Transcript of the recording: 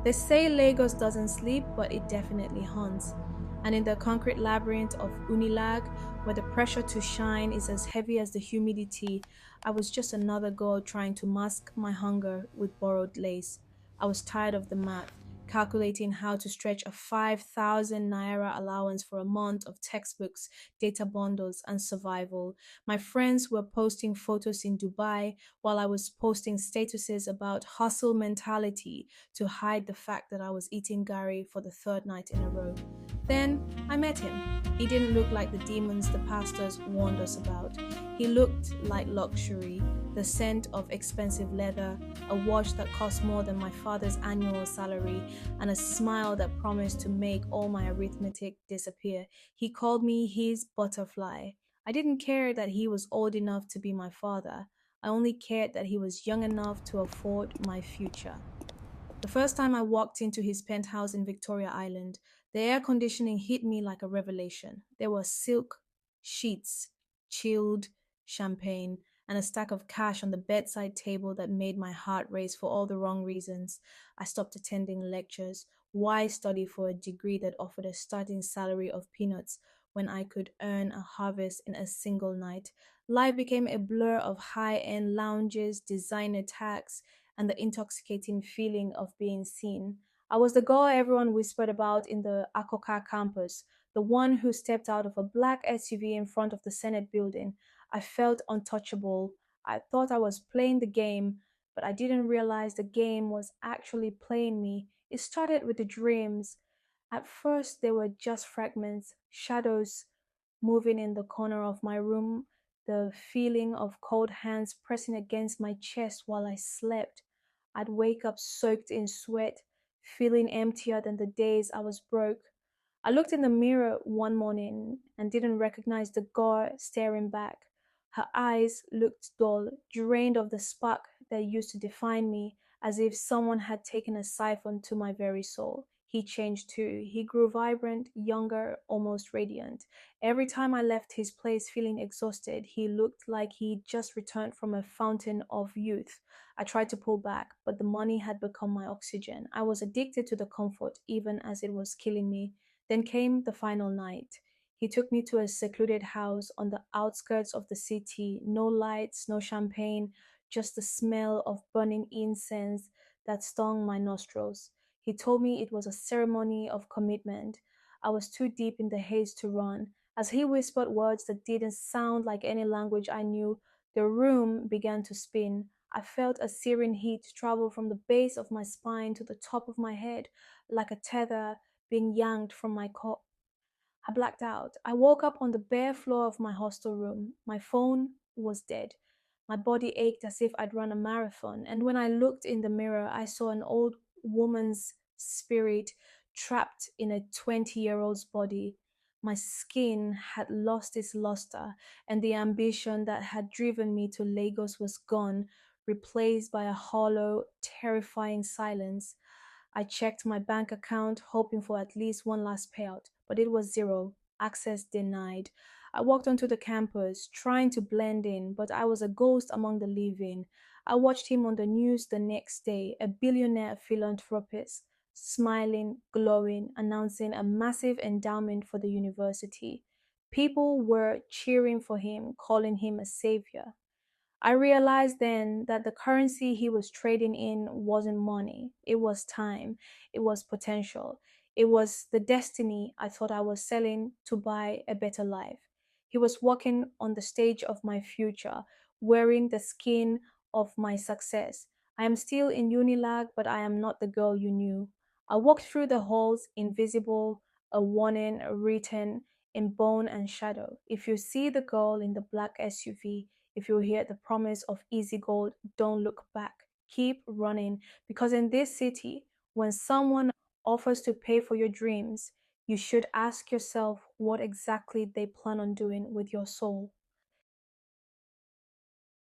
They say Lagos doesn't sleep, but it definitely hunts. And in the concrete labyrinth of UNILAG, where the pressure to shine is as heavy as the humidity, I was just another girl trying to mask my hunger with borrowed lace. I was tired of the math, calculating how to stretch a 5,000 naira allowance for a month of textbooks, data bundles, and survival. My friends were posting photos in Dubai while I was posting statuses about hustle mentality to hide the fact that I was eating Gary for the third night in a row. Then I met him. He didn't look like the demons the pastors warned us about. He looked like luxury, the scent of expensive leather, a watch that cost more than my father's annual salary, and a smile that promised to make all my arithmetic disappear. He called me his butterfly. I didn't care that he was old enough to be my father. I only cared that he was young enough to afford my future. The first time I walked into his penthouse in Victoria Island, the air conditioning hit me like a revelation. There were silk sheets, chilled champagne, and a stack of cash on the bedside table that made my heart race for all the wrong reasons. I stopped attending lectures. Why study for a degree that offered a starting salary of peanuts when I could earn a harvest in a single night? Life became a blur of high end lounges, designer tags, and the intoxicating feeling of being seen. I was the girl everyone whispered about in the Akoka campus, the one who stepped out of a black SUV in front of the Senate building. I felt untouchable. I thought I was playing the game, but I didn't realize the game was actually playing me. It started with the dreams. At first, they were just fragments, shadows moving in the corner of my room, the feeling of cold hands pressing against my chest while I slept. I'd wake up soaked in sweat, feeling emptier than the days I was broke. I looked in the mirror one morning and didn't recognize the girl staring back. Her eyes looked dull, drained of the spark that used to define me, as if someone had taken a siphon to my very soul. He changed too. He grew vibrant, younger, almost radiant. Every time I left his place feeling exhausted, he looked like he'd just returned from a fountain of youth. I tried to pull back, but the money had become my oxygen. I was addicted to the comfort, even as it was killing me. Then came the final night. He took me to a secluded house on the outskirts of the city. No lights, no champagne, just the smell of burning incense that stung my nostrils. He told me it was a ceremony of commitment. I was too deep in the haze to run. As he whispered words that didn't sound like any language I knew, the room began to spin. I felt a searing heat travel from the base of my spine to the top of my head, like a tether being yanked from my core. I blacked out. I woke up on the bare floor of my hostel room. My phone was dead. My body ached as if I'd run a marathon. And when I looked in the mirror, I saw an old woman's spirit trapped in a 20-year-old's body. My skin had lost its luster, and the ambition that had driven me to Lagos was gone, replaced by a hollow, terrifying silence. I checked my bank account, hoping for at least one last payout, but it was zero. Access denied. I walked onto the campus, trying to blend in, but I was a ghost among the living. I watched him on the news the next day, a billionaire philanthropist, smiling, glowing, announcing a massive endowment for the university. People were cheering for him, calling him a savior. I realized then that the currency he was trading in wasn't money, it was time, it was potential, it was the destiny I thought I was selling to buy a better life. He was walking on the stage of my future, wearing the skin of my success. I am still in Unilag, but I am not the girl you knew. I walked through the halls, invisible, a warning written in bone and shadow. If you see the girl in the black SUV, if you hear the promise of easy gold, don't look back. Keep running. Because in this city, when someone offers to pay for your dreams, you should ask yourself what exactly they plan on doing with your soul.